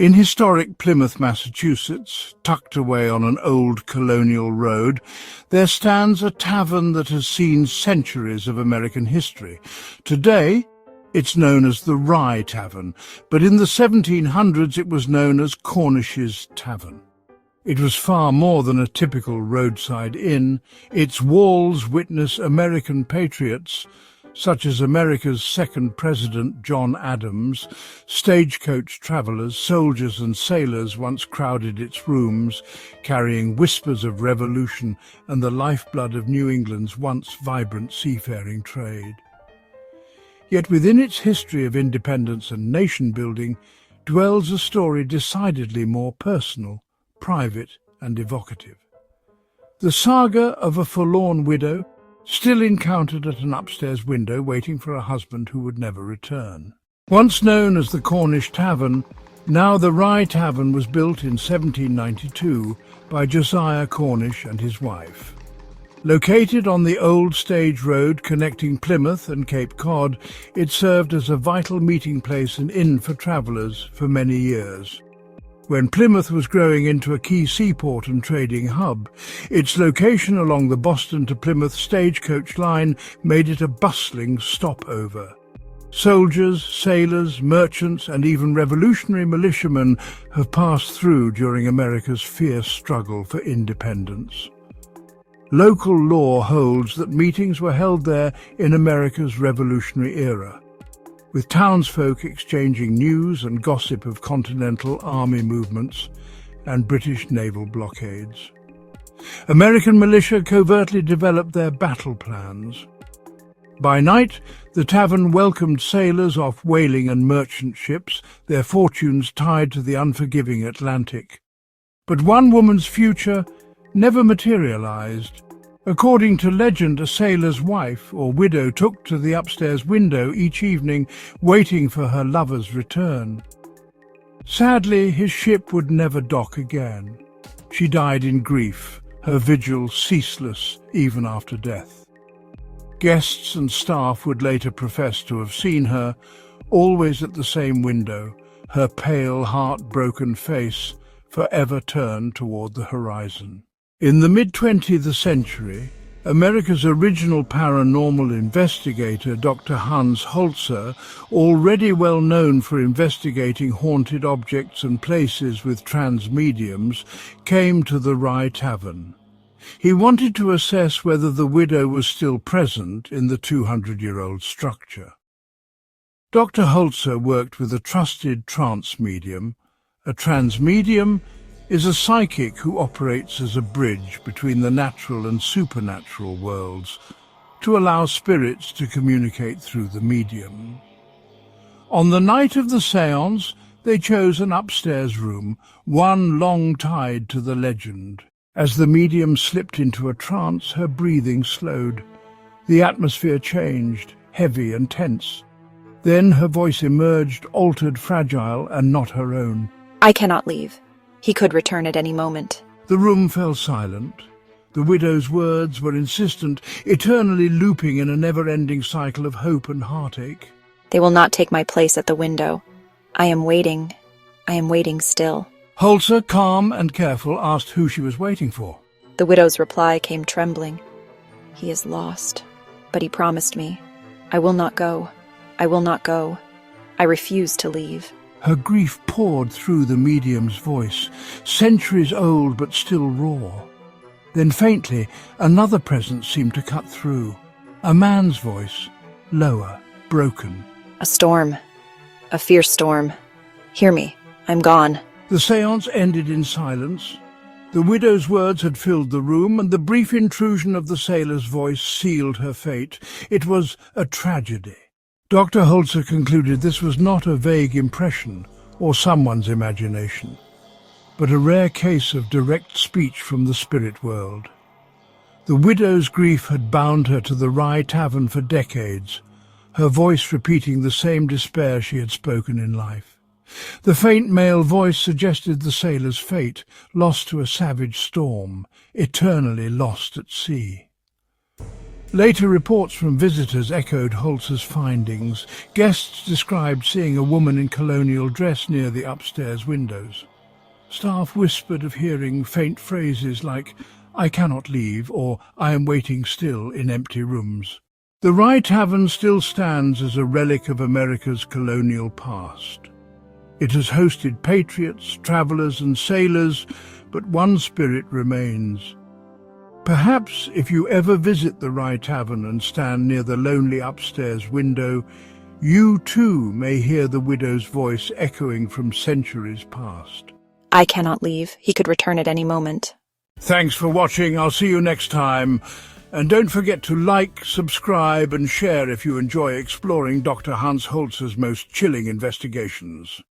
In historic Plymouth, Massachusetts, tucked away on an old colonial road, there stands a tavern that has seen centuries of American history. Today, it's known as the Rye Tavern, but in the 1700s it was known as Cornish's Tavern. It was far more than a typical roadside inn. Its walls witness American patriots, such as America's second president, John Adams. Stagecoach travelers, soldiers and sailors once crowded its rooms, carrying whispers of revolution and the lifeblood of New England's once vibrant seafaring trade. Yet within its history of independence and nation-building dwells a story decidedly more personal, private and evocative. The saga of a forlorn widow, still encountered at an upstairs window waiting for a husband who would never return. Once known as the Cornish Tavern, now the Rye Tavern was built in 1792 by Josiah Cornish and his wife. Located on the old stage road connecting Plymouth and Cape Cod, it served as a vital meeting place and inn for travellers for many years. When Plymouth was growing into a key seaport and trading hub, its location along the Boston to Plymouth stagecoach line made it a bustling stopover. Soldiers, sailors, merchants and even revolutionary militiamen have passed through during America's fierce struggle for independence. Local law holds that meetings were held there in America's Revolutionary era, with townsfolk exchanging news and gossip of Continental Army movements and British naval blockades. American militia covertly developed their battle plans. By night, the tavern welcomed sailors off whaling and merchant ships, their fortunes tied to the unforgiving Atlantic. But one woman's future never materialized. According to legend, a sailor's wife or widow took to the upstairs window each evening, waiting for her lover's return. Sadly, his ship would never dock again. She died in grief, her vigil ceaseless even after death. Guests and staff would later profess to have seen her, always at the same window, her pale, heart-broken face forever turned toward the horizon. In the mid-20th century, America's original paranormal investigator, Dr. Hans Holzer, already well known for investigating haunted objects and places with trans-mediums, came to the Rye Tavern. He wanted to assess whether the widow was still present in the 200-year-old structure. Dr. Holzer worked with a trusted trance medium. A trans-medium is a psychic who operates as a bridge between the natural and supernatural worlds to allow spirits to communicate through the medium. On the night of the séance, they chose an upstairs room, one long tied to the legend. As the medium slipped into a trance, her breathing slowed. The atmosphere changed, heavy and tense. Then her voice emerged, altered, fragile, and not her own. "I cannot leave. He could return at any moment." The room fell silent. The widow's words were insistent, eternally looping in a never-ending cycle of hope and heartache. "They will not take my place at the window. I am waiting. I am waiting still." Holzer, calm and careful, asked who she was waiting for. The widow's reply came trembling. "He is lost, but he promised me. I will not go. I will not go. I refuse to leave." Her grief poured through the medium's voice, centuries old but still raw. Then faintly, another presence seemed to cut through. A man's voice, lower, broken. "A storm. A fierce storm. Hear me. I'm gone." The séance ended in silence. The widow's words had filled the room, and the brief intrusion of the sailor's voice sealed her fate. It was a tragedy. Dr. Holzer concluded this was not a vague impression or someone's imagination, but a rare case of direct speech from the spirit world. The widow's grief had bound her to the Rye Tavern for decades, her voice repeating the same despair she had spoken in life. The faint male voice suggested the sailor's fate, lost to a savage storm, eternally lost at sea. Later reports from visitors echoed Holzer's findings. Guests described seeing a woman in colonial dress near the upstairs windows. Staff whispered of hearing faint phrases like, "I cannot leave," or "I am waiting still," in empty rooms. The Rye Tavern still stands as a relic of America's colonial past. It has hosted patriots, travellers and sailors, but one spirit remains. Perhaps if you ever visit the Rye Tavern and stand near the lonely upstairs window, you too may hear the widow's voice echoing from centuries past. I cannot leave. He could return at any moment. Thanks for watching. I'll see you next time. And don't forget to like, subscribe and share if you enjoy exploring Dr. Hans Holzer's most chilling investigations.